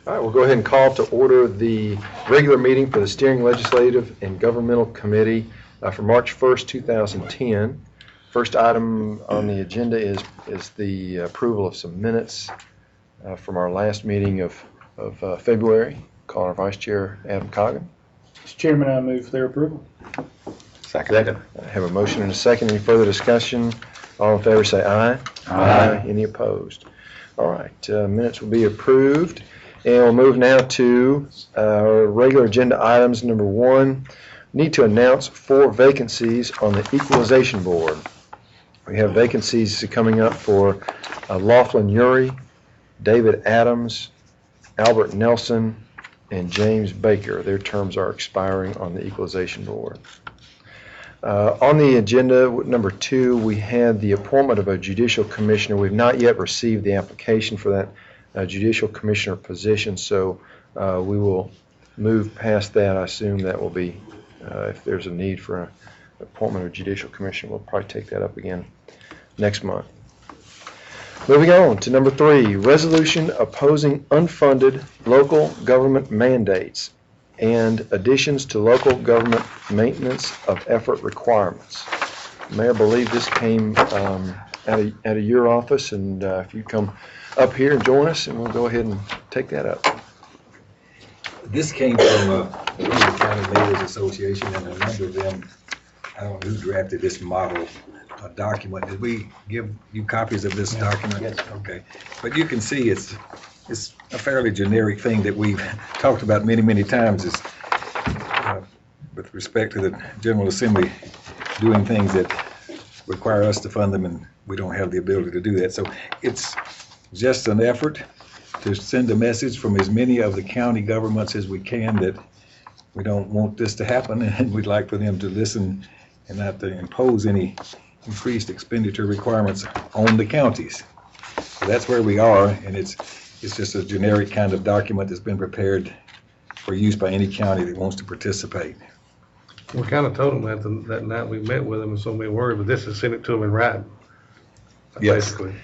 All right, we'll go ahead and call to order the regular meeting for the Steering Legislative and Governmental Committee for March 1st, 2010. First item on the agenda is the approval of some minutes from our last meeting of February. Call our Vice Chair, Adam Coggin. Mr. Chairman, I move for their approval. Second. I have a motion and a second. Any further discussion? All in favor say aye. Aye. Any opposed? All right, minutes will be approved. And we'll move now to our regular agenda items. Number one, need to announce 4 vacancies on the Equalization Board. We have vacancies coming up for Laughlin Uri, David Adams, Albert Nelson, and James Baker. Their terms are expiring on the Equalization Board. On the agenda, number 2, we had the appointment of a judicial commissioner. We've not yet received the application for that judicial commissioner position, so we will move past that. I assume that will be, if there's a need for an appointment of judicial commissioner, we'll probably take that up again next month. Moving on to number 3, resolution opposing unfunded local government mandates and additions to local government maintenance of effort requirements. Mayor, I believe this came out of your office, and if you come up here and join us, and we'll go ahead and take that up. This came from the Williamson County Mayors Association, and a number of them, I don't know who drafted this model document. Did we give you copies of this document? Yes. Okay. But you can see it's a fairly generic thing that we've talked about many, many times is with respect to the General Assembly doing things that require us to fund them, and we don't have the ability to do that. So it's just an effort to send a message from as many of the county governments as we can that we don't want this to happen, and we'd like for them to listen and not to impose any increased expenditure requirements on the counties. So that's where we are, and it's just a generic kind of document that's been prepared for use by any county that wants to participate. We kind of told them that night we met with them, and so we worried, but this is sent it to them in writing. Yes. Basically.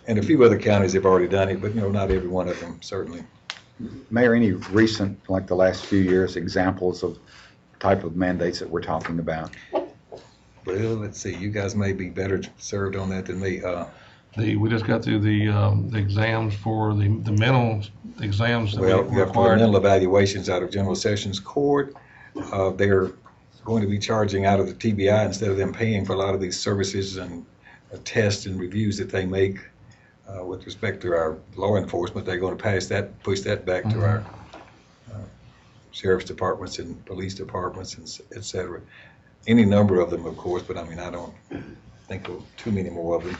And a few other counties have already done it, but not every one of them, certainly. Mayor, any recent, like the last few years, examples of type of mandates that we're talking about? Well, let's see, you guys may be better served on that than me. We just got through the exams for the mental exams that Well, we we have required. mental evaluations out of General Sessions Court. They're going to be charging out of the TBI instead of them paying for a lot of these services and tests and reviews that they make with respect to our law enforcement. They're going to push that back to our sheriff's departments and police departments, and et cetera. Any number of them, of course, but I mean, I don't think of too many more of them.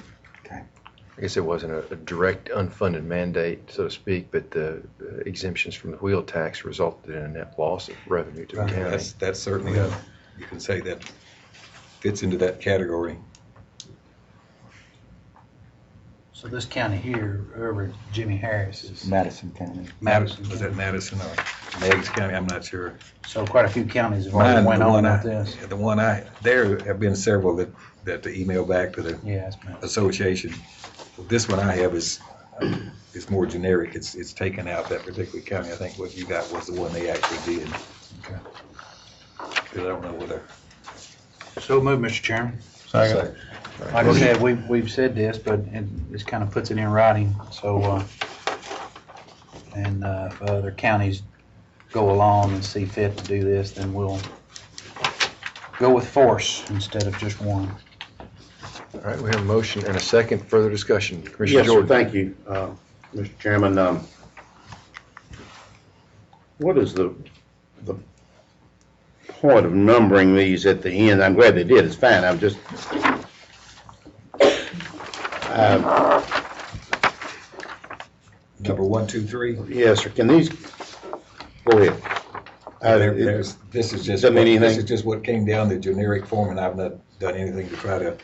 I guess it wasn't a direct unfunded mandate, so to speak, but the exemptions from the wheel tax resulted in a net loss of revenue to the county. That's certainly you can say that fits into that category. So this county here, whoever Jimmy Harris is. Madison County. Madison. Was that Madison or Meigs County? I'm not sure. So quite a few counties have already went on with this. The one there have been several that email back to the Yeah, it's Madison. association. This one I have is more generic. It's taken out that particular county. I think what you got was the one they actually did. Okay. Because I don't know whether. So move, Mr. Chairman. Second. Like I said, we've said this, but this kind of puts it in writing, so, and if other counties go along and see fit to do this, then we'll go with force instead of just one. All right, we have a motion and a second. Further discussion. Commissioner Yes, sir, Jordan. thank you, Mr. Chairman. What is the point of numbering these at the end? I'm glad they did, it's fine, I'm just, Number 1, 2, 3. yes, sir, can these, go ahead. This is just Doesn't mean this anything. is just what came down the generic form, and I've not done anything to try to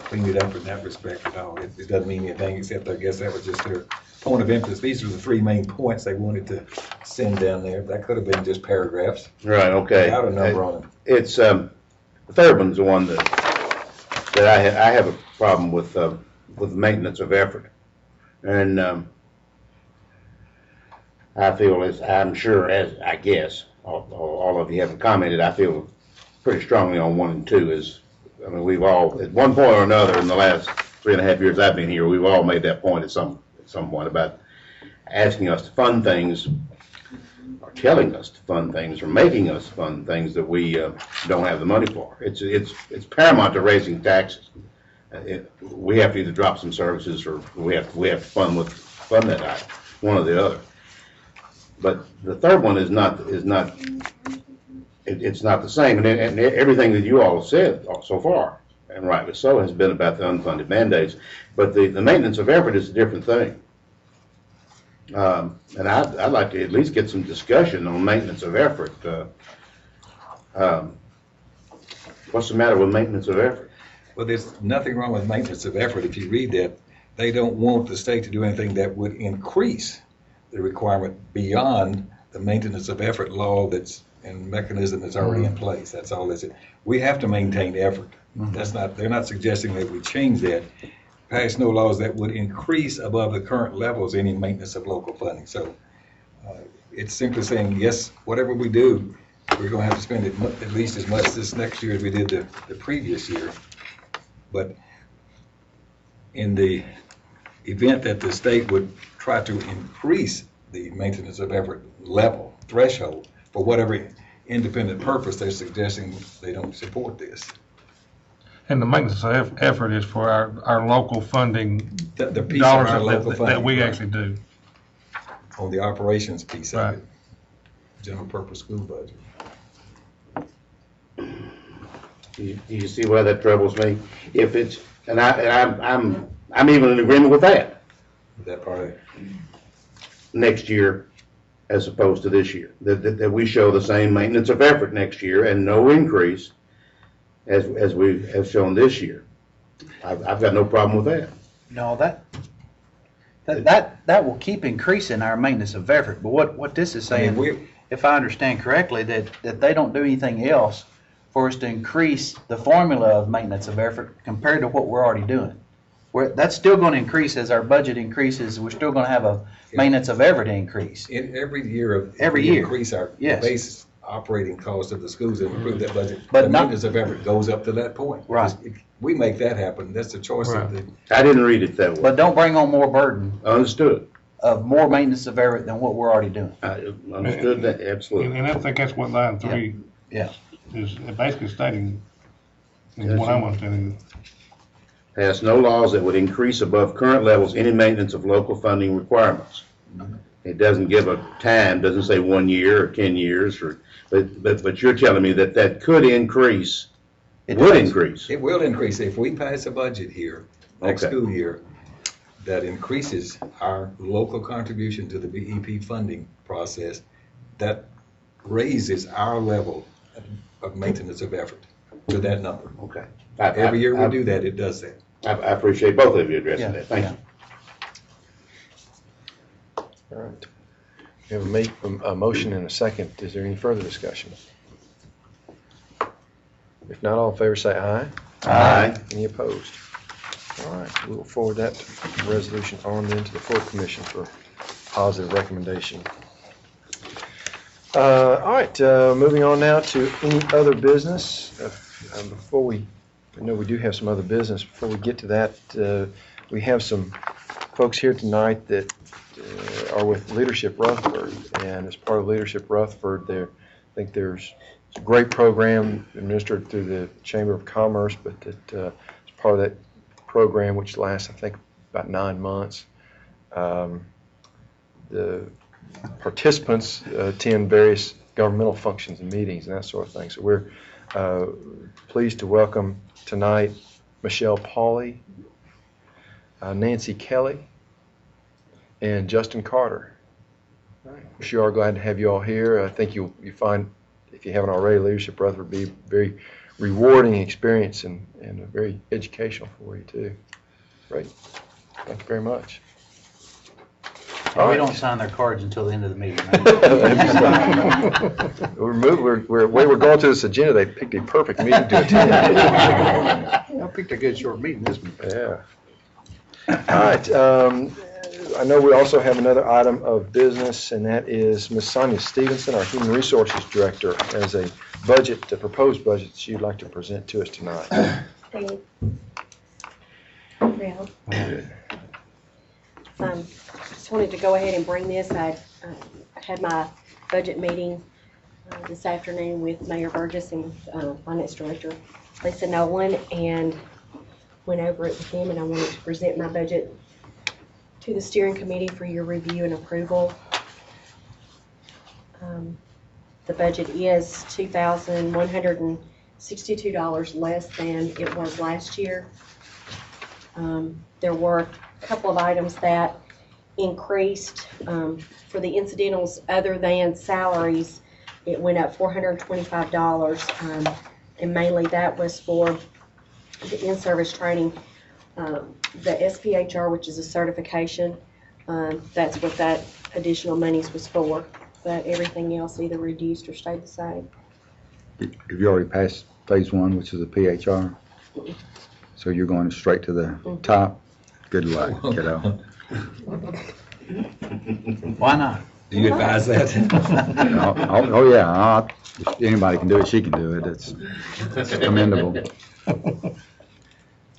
clean it up in that respect at all. It doesn't mean anything, except I guess that was just their point of emphasis. These are the 3 main points they wanted to send down there. That could have been just paragraphs Right, okay. without a number on them. It's, the third one's the one that I have a problem with maintenance of effort. And I feel as, I'm sure as, I guess, all of you haven't commented, I feel pretty strongly on 1 and 2 is, I mean, we've all, at one point or another in the last 3.5 years I've been here, we've all made that point at some point about asking us to fund things, or telling us to fund things, or making us fund things that we don't have the money for. It's paramount to raising taxes. We have to either drop some services, or we have to fund that item, one or the other. But the third one is not it's not the same, and everything that you all have said so far, and rightly so, has been about the unfunded mandates. But the maintenance of effort is a different thing. And I'd like to at least get some discussion on maintenance of effort. What's the matter with maintenance of effort? Well, there's nothing wrong with maintenance of effort. If you read that, they don't want the state to do anything that would increase the requirement beyond the maintenance of effort law that's and mechanism that's already in place. That's all this is. We have to maintain effort. That's not, they're not suggesting that we change that. Pass no laws that would increase above the current levels any maintenance of local funding. So it's simply saying, yes, whatever we do, we're going to have to spend it at least as much this next year as we did the previous year. But in the event that the state would try to increase the maintenance of effort level, threshold, for whatever independent purpose, they're suggesting they don't support this. And the maintenance of effort is for our local funding The piece dollars of our local that funding, we right, actually do. on the operations piece of Right. it, general purpose school budget. You see why that troubles me? If it's, and I'm even in agreement with that That part of it. next year as opposed to this year. That we show the same maintenance of effort next year and no increase as we have shown this year. I've got no problem with that. No, that will keep increasing our maintenance of effort. But what this is I mean, saying, if I understand correctly, that they don't do anything else for us to increase the formula of maintenance of effort compared to what we're already doing. That's still going to increase as our budget increases. We're still going to have a maintenance of effort increase. In every year, Every we year. increase our Yes. base operating cost of the schools and improve that budget. But the not- maintenance of effort goes up to that point. Right. If we make that happen, that's the choice of the. I didn't read it that way. But don't bring on more burden Understood. of more maintenance of effort than what we're already doing. I understood that, absolutely. And I think that's what line 3 Yeah. is basically stating, is what I'm understanding. Pass no laws that would increase above current levels any maintenance of local funding requirements. It doesn't give a time, doesn't say 1 year or 10 years, but you're telling me that could increase, It would does. increase. It will increase if we pass a budget here next Okay. school year that increases our local contribution to the BEP funding process. That raises our level of maintenance of effort to that number. Okay. Every year we do that, it does that. I appreciate both of you addressing Yeah, that. Thank yeah. you. All right. We have a motion and a second. Is there any further discussion? If not, all in favor say aye. Aye. Any opposed? All right, we will forward that resolution on then to the full commission for positive recommendation. All right, moving on now to any other business. Before we, I know we do have some other business. Before we get to that, we have some folks here tonight that are with Leadership Rutherford, and as part of Leadership Rutherford, I think there's a great program administered through the Chamber of Commerce, but that as part of that program, which lasts, I think, about 9 months, the participants attend various governmental functions and meetings and that sort of thing. So we're pleased to welcome tonight Michelle Pauley, Nancy Kelly, and Justin Carter. We sure are glad to have you all here. I think you find, if you haven't already, Leadership Rutherford be a very rewarding experience and very educational for you too. Great. Thank you very much. And we don't sign their cards until the end of the meeting, right? We're going to this agenda. They picked a perfect meeting to attend. I picked a good short meeting this one. Yeah. All right. I know we also have another item of business, and that is Ms. Sonia Stevenson, our Human Resources Director, as a budget, the proposed budget that she'd like to present to us tonight. Well, just wanted to go ahead and bring this. I had my budget meeting this afternoon with Mayor Burgess and Finance Director Lisa Nolan, and went over it with him, and I wanted to present my budget to the steering committee for your review and approval. The budget is $2,162 less than it was last year. There were a couple of items that increased. For the incidentals other than salaries, it went up $425, and mainly that was for the in-service training. The SPHR, which is a certification, that's what that additional monies was for. But everything else either reduced or stayed the same. Have you already passed phase one, which is the PHR? So you're going straight to the top? Good luck, kiddo. Why not? Do you advise that? Oh, yeah, if anybody can do it, she can do it. It's commendable.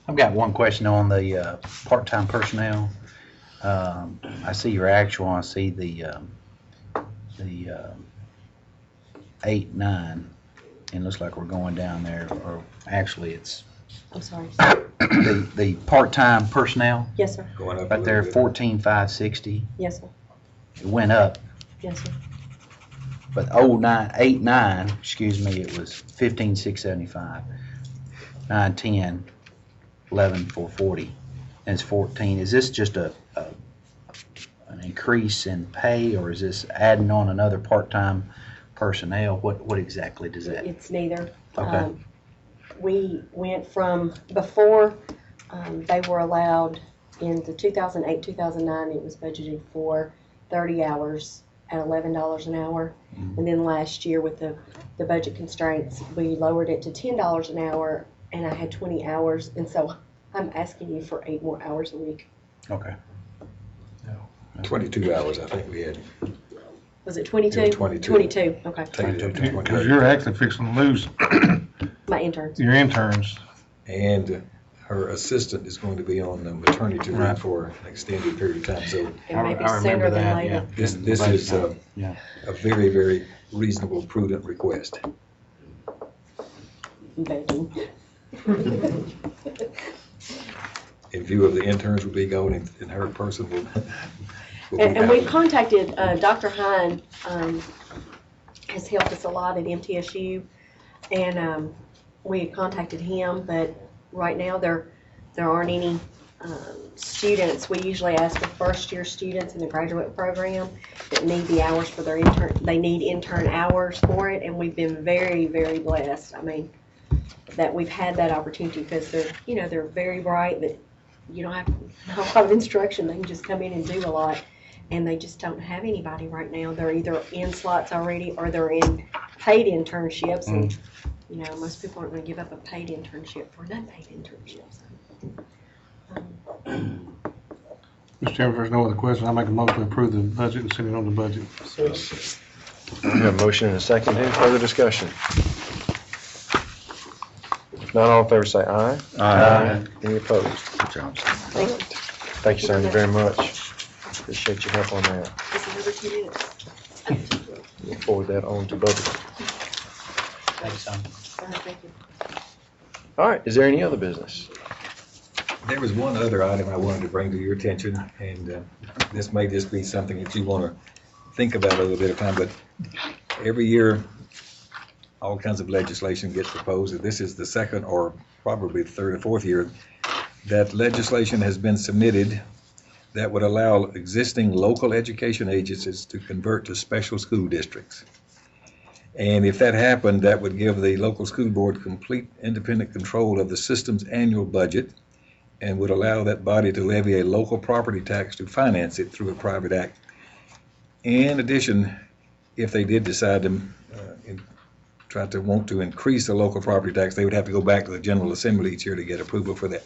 I've got one question on the part-time personnel. I see your actual, I see the 8, 9, and it looks like we're going down there, or actually it's I'm sorry. the part-time personnel, Yes, sir. Going up a right there, little bit. 14,560. Yes, sir. It went up, Yes, sir. but 8, 9, excuse me, it was 15,675. 9, 10, 11,440, and it's 14. Is this just an increase in pay, or is this adding on another part-time personnel? What exactly does that? It's neither. Okay. We went from before, they were allowed in the 2008, 2009, it was budgeted for 30 hours at $11 an hour. Mhm. And then last year with the budget constraints, we lowered it to $10 an hour, and I had 20 hours. And so I'm asking you for 8 more hours a week. Okay. 22 hours, I think we had. Was it 22? Yeah, 22. 22, okay. Take it up to Because 20. you're actually fixing to lose My interns. your interns. And her assistant is going to be on the maternity leave Right. for an extended period of time. So And maybe I remember sooner than that, later. yeah. this is Yeah. a very, very reasonable, prudent request. Begging. In view of the interns will be going and her person will be And we've out. contacted, Dr. Hine has helped us a lot at MTSU, and we had contacted him, but right now there aren't any students. We usually ask for first-year students in the graduate program that need the hours for their intern. They need intern hours for it, and we've been very, very blessed. I mean, that we've had that opportunity because they're very bright, but you don't have a lot of instruction. They can just come in and do a lot, and they just don't have anybody right now. They're either in slots already or they're in paid internships, and most people aren't going to give up a paid internship for an unpaid internship. Mr. Chairman, if there's no other questions, I make a motion to approve the budget and send it on the budget. We have a motion and a second. Any further discussion? If not, all in favor say aye. Aye. Any opposed? Good job. Thank you. Thank you, Sonia, very much. Appreciate your help on that. Just another 2 minutes. We'll forward that on to budget. Thanks, son. Thank you. All right, is there any other business? There was one other item I wanted to bring to your attention, and this may just be something that you want to think about a little bit of time, but every year, all kinds of legislation gets proposed, and this is the second or probably third or fourth year that legislation has been submitted that would allow existing local education agencies to convert to special school districts. And if that happened, that would give the local school board complete independent control of the system's annual budget and would allow that body to levy a local property tax to finance it through a private act. In addition, if they did decide to want to increase the local property tax, they would have to go back to the General Assembly each year to get approval for that.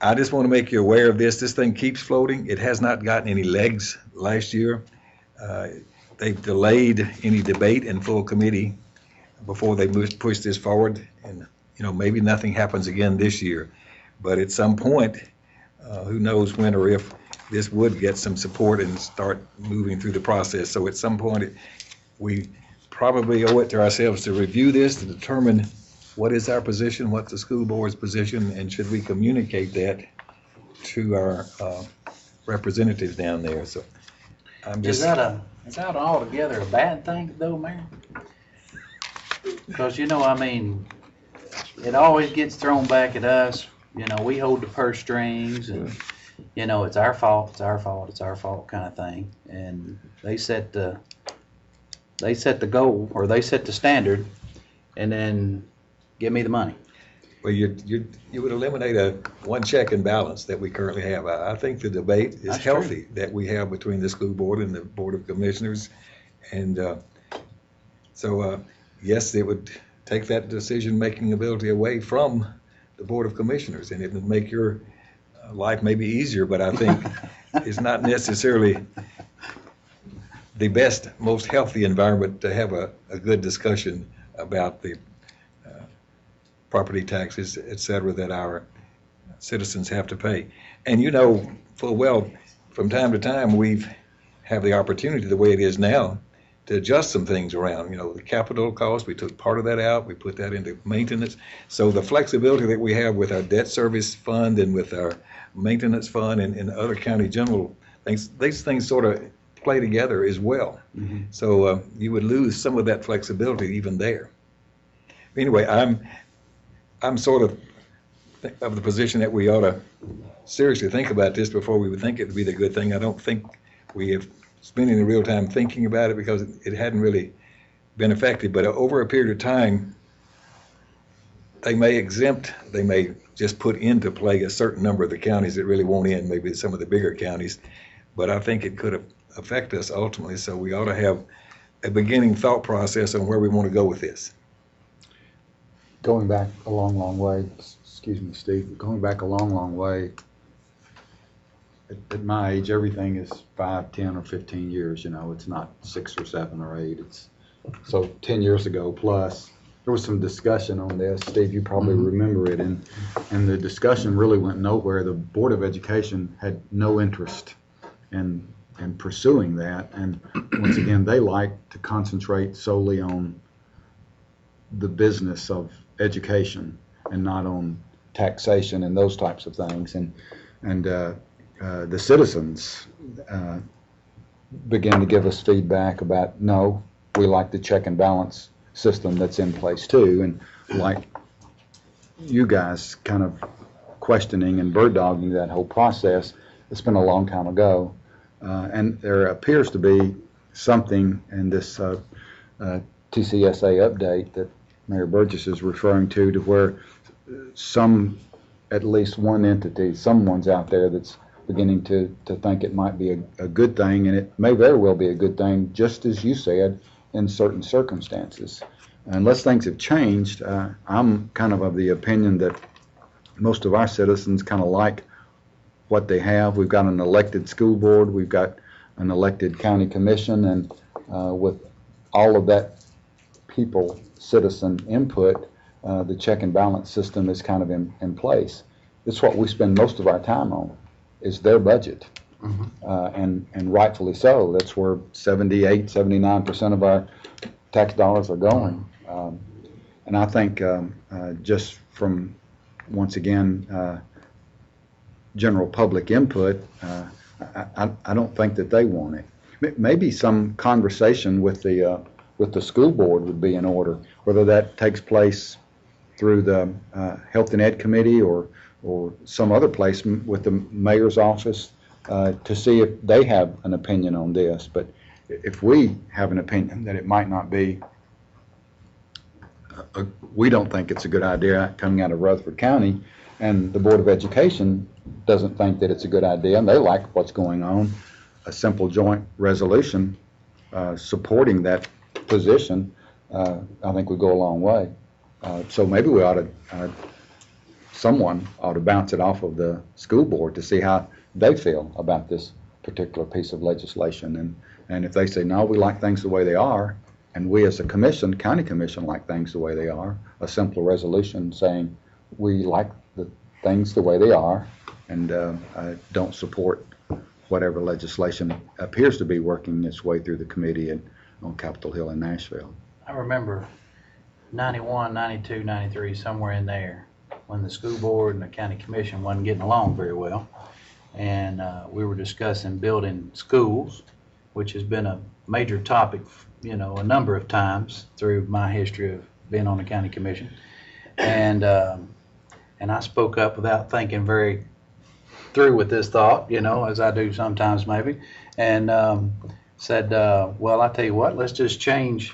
I just want to make you aware of this. This thing keeps floating. It has not gotten any legs last year. They've delayed any debate in full committee before they push this forward. And, maybe nothing happens again this year. But at some point, who knows when or if, this would get some support and start moving through the process. So at some point, we probably owe it to ourselves to review this, to determine what is our position, what's the school board's position, and should we communicate that to our representatives down there. So I'm Is just. that altogether a bad thing though, Mayor? Because, it always gets thrown back at us. We hold the purse strings and, it's our fault, it's our fault, it's our fault kind of thing. And they set the goal, or they set the standard, and then give me the money. Well, you would eliminate one check and balance that we currently have. I think the debate is That's healthy that we have between the school board and the Board of Commissioners. And yes, it would take that decision-making ability away from the Board of Commissioners, and it would make your life maybe easier, but I think it's not necessarily the best, most healthy environment to have a good discussion about the property taxes, et cetera, that our citizens have to pay. And full well, from time to time, we've have the opportunity, the way it is now, to adjust some things around. The capital cost, we took part of that out, we put that into maintenance. So the flexibility that we have with our debt service fund and with our maintenance fund and other county general things, these things sort of play together as well. Mm-hmm. So you would lose some of that flexibility even there. Anyway, I'm sort of the position that we ought to seriously think about this before we would think it would be the good thing. I don't think we have spent any real time thinking about it because it hadn't really been effective. But over a period of time, they may just put into play a certain number of the counties that really won't end, maybe some of the bigger counties. But I think it could affect us ultimately, so we ought to have a beginning thought process on where we want to go with this. Going back a long, long way, excuse me, Steve, going back a long, long way, at my age, everything is 5, 10, or 15 years, it's not 6 or 7 or 8. So 10 years ago plus, there was some discussion on this. Steve, you probably remember it, and the discussion really went nowhere. The Board of Education had no interest in pursuing that, and once again, they like to concentrate solely on the business of education and not on taxation and those types of things. And the citizens began to give us feedback about, no, we like the check and balance system that's in place too, and like you guys kind of questioning and bird dogging that whole process. It's been a long time ago, and there appears to be something in this TCSA update that Mayor Burgess is referring to where at least one entity, someone's out there that's beginning to think it might be a good thing, and it may very well be a good thing, just as you said, in certain circumstances. Unless things have changed, I'm kind of the opinion that most of our citizens kind of like what they have. We've got an elected school board, we've got an elected county commission, and with all of that citizen input, the check and balance system is kind of in place. It's what we spend most of our time on, is their budget. And rightfully so. That's where 78, 79% of our tax dollars are going. And I think just from, once again, general public input, I don't think that they want it. Maybe some conversation with the school board would be in order, whether that takes place through the Health and Ed Committee or some other place with the mayor's office, to see if they have an opinion on this. But if we have an opinion that it might not be, we don't think it's a good idea coming out of Rutherford County, and the Board of Education doesn't think that it's a good idea, and they like what's going on, a simple joint resolution supporting that position, I think would go a long way. So maybe we ought to someone ought to bounce it off of the school board to see how they feel about this particular piece of legislation. And if they say, no, we like things the way they are, and we as a commission, county commission, like things the way they are, a simple resolution saying, we like the things the way they are, and I don't support whatever legislation appears to be working its way through the committee on Capitol Hill in Nashville. I remember 91, 92, 93, somewhere in there, when the school board and the county commission wasn't getting along very well. And we were discussing building schools, which has been a major topic, a number of times through my history of being on the county commission. And I spoke up without thinking very through with this thought, as I do sometimes maybe, and said, well, I tell you what, let's just change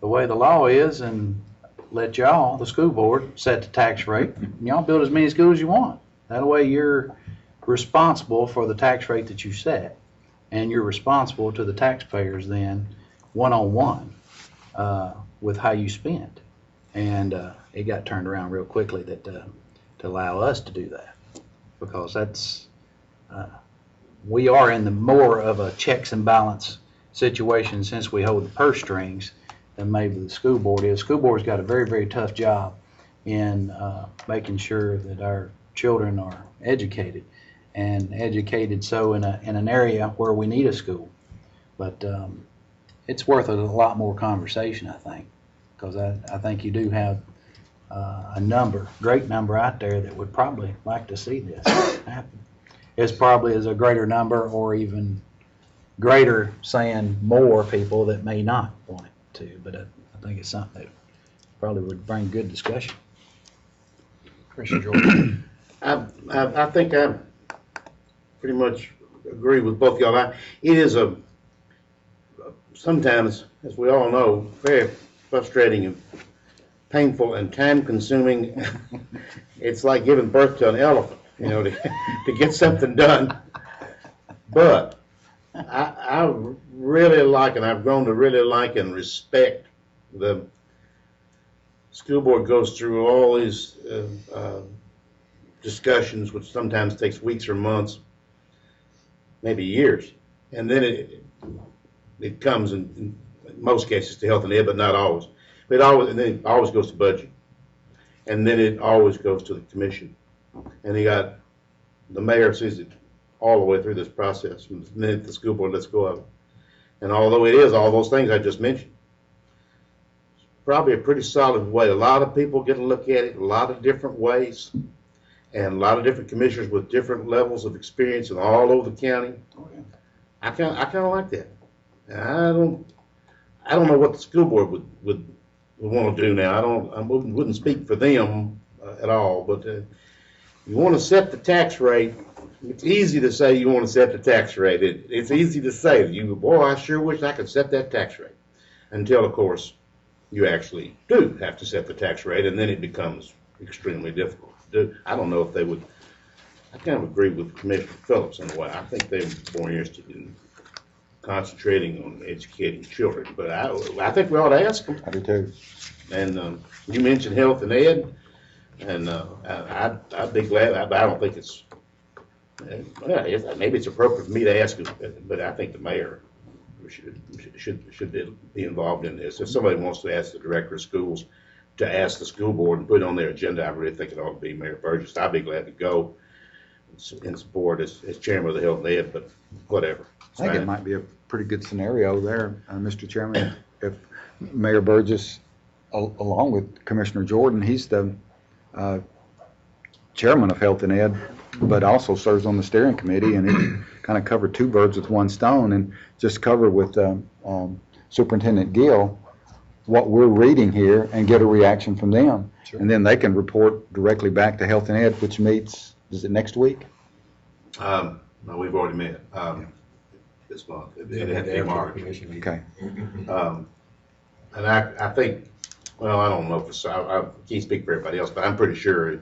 the way the law is and let y'all, the school board, set the tax rate. And y'all build as many schools as you want. That way you're responsible for the tax rate that you set, and you're responsible to the taxpayers then one-on-one with how you spend. And it got turned around real quickly that to allow us to do that, because that's we are in the more of a checks and balance situation since we hold the purse strings than maybe the school board is. School board's got a very, very tough job in making sure that our children are educated, and educated so in an area where we need a school. But it's worth a lot more conversation, I think, because I think you do have a great number out there that would probably like to see this happen. It's probably is a greater number, or even greater saying more people that may not want it to, but I think it's something that probably would bring good discussion. Commissioner Jordan. I think I pretty much agree with both y'all. It is sometimes, as we all know, very frustrating and painful and time-consuming. It's like giving birth to an elephant, to get something done. But I really like, and I've grown to really like and respect, the school board goes through all these discussions, which sometimes takes weeks or months, maybe years, and then it comes in most cases to health and ed, but not always. But and then it always goes to budget, and then it always goes to the commission, and the mayor sees it all the way through this process, and then the school board lets go of it. And although it is all those things I just mentioned, it's probably a pretty solid way. A lot of people get to look at it a lot of different ways, and a lot of different commissioners with different levels of experience and all over the county. I kind of like that. And I don't know what the school board would want to do now. I wouldn't speak for them at all, but you want to set the tax rate. It's easy to say you want to set the tax rate. It's easy to say, boy, I sure wish I could set that tax rate. Until, of course, you actually do have to set the tax rate, and then it becomes extremely difficult to do. I don't know if they would. I kind of agree with Commissioner Phillips in a way. I think they're more interested in concentrating on educating children, but I think we ought to ask them. I do too. And you mentioned health and ed, and I'd be glad. I don't think it's. Maybe it's appropriate for me to ask, but I think the mayor should be involved in this. If somebody wants to ask the director of schools to ask the school board and put it on their agenda, I really think it ought to be Mayor Burgess. I'd be glad to go in support as chairman of the health and ed, but whatever. I think it might be a pretty good scenario there, Mr. Chairman, if Mayor Burgess, along with Commissioner Jordan, he's the chairman of Health and Ed, but also serves on the steering committee, and it kind of covered two birds with one stone, and just cover with Superintendent Gill what we're reading here and get a reaction from them. Sure. And then they can report directly back to Health and Ed, which meets, is it next week? No, we've already met this month. It had to be March. Okay. And I think, well, I don't know if I can't speak for everybody else, but I'm pretty sure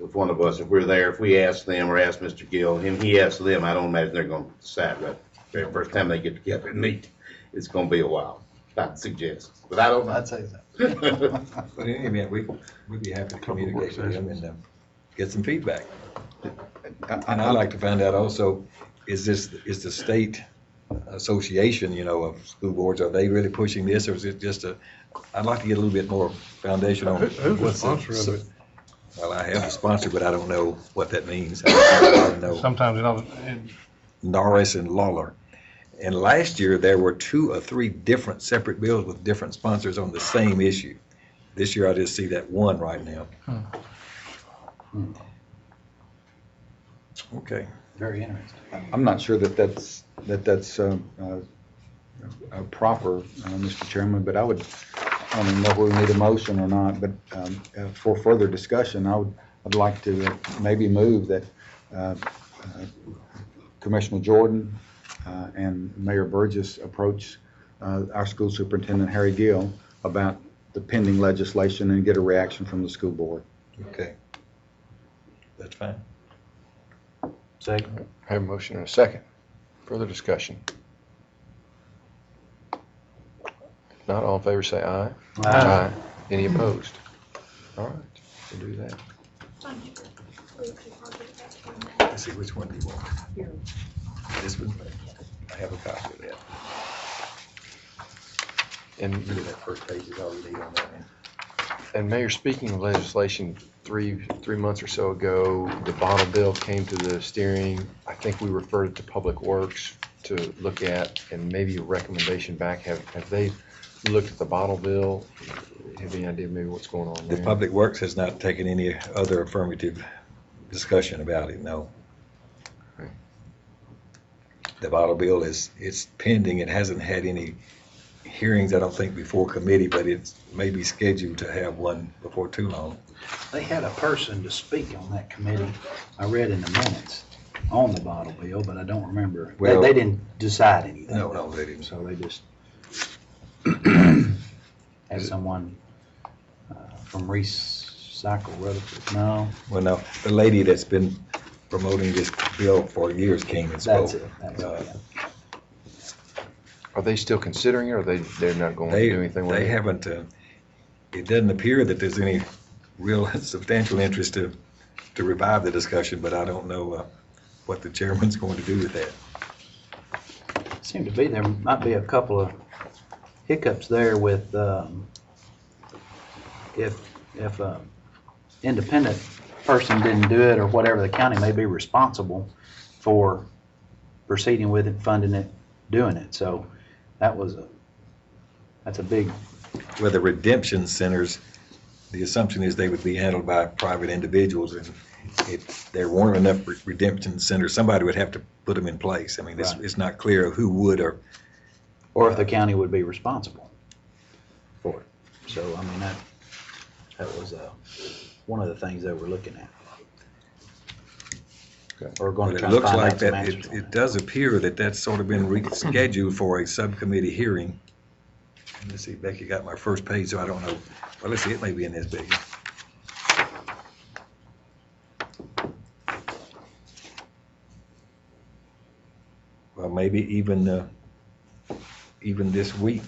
if one of us, if we're there, if we ask them or ask Mr. Gill, and he asks them, I don't imagine they're going to decide that the first time they get together and meet. It's going to be a while, I'd suggest. But I don't know. I'd say that. But in any event, we'd be happy to communicate with them, and get some feedback. And I'd like to find out also, is the state association, of school boards, are they really pushing this, or is it just I'd like to get a little bit more foundation on. Who's the what's sponsor of it? Well, I have a sponsor, but I don't know what that means. I don't know. Sometimes, Norris and Lawler. And last year, there were 2 or 3 different separate bills with different sponsors on the same issue. This year, I just see that one right now. Okay. Very interesting. I'm not sure that's proper, Mr. Chairman, but I don't know whether we need a motion or not, but for further discussion, I'd like to maybe move that Commissioner Jordan and Mayor Burgess approach our school superintendent, Harry Gill, about the pending legislation and get a reaction from the school board. Okay. That's fine. Second. Have a motion and a second. Further discussion? If not, all in favor say aye. Aye. Any opposed? All right, we'll do that. Let's see, which one do you want? This one? I have a copy of that. And, Really, that first page is all you need on that one. and Mayor, speaking of legislation, three months or so ago, the bottle bill came to the steering. I think we referred it to Public Works to look at, and maybe a recommendation back. Have they looked at the bottle bill? Have any idea maybe what's going on The there? Public Works has not taken any other affirmative discussion about it, no. Okay. The bottle bill it's pending. It hasn't had any hearings, I don't think, before committee, but it's maybe scheduled to have one before too long. They had a person to speak on that committee, I read in the minutes, on the bottle bill, but I don't remember. Well- They didn't decide anything. No, they didn't. So they just had someone from Recycle Rutherford. No, Well, no, the lady that's been promoting this bill for years came and spoke. that's it. That's it. Are they still considering it, or they're not going to do anything with it? They haven't, it doesn't appear that there's any real substantial interest to revive the discussion, but I don't know what the chairman's going to do with that. Seemed to be, there might be a couple of hiccups there with, if a independent person didn't do it or whatever, the county may be responsible for proceeding with it, funding it, doing it. So that's a big, Well, the redemption centers, the assumption is they would be handled by private individuals, and if there weren't enough redemption centers, somebody would have to put them in place. I mean, Right. it's not clear who would or or if the county would be responsible for it. So, I mean, that was one of the things they were looking at. Or going But to it try to looks find like out some that, answers on it that. does appear that that's sort of been rescheduled for a subcommittee hearing. Let's see, Becky got my first page, so I don't know. Well, let's see, it may be in this big. Well, maybe even this week.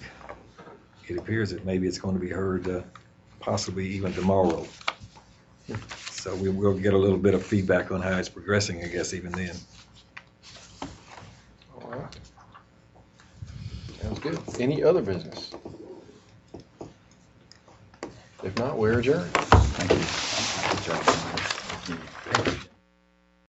It appears that maybe it's going to be heard possibly even tomorrow. So we will get a little bit of feedback on how it's progressing, I guess, even then. All right. Sounds good. Any other business? If not, we're adjourned. Thank you.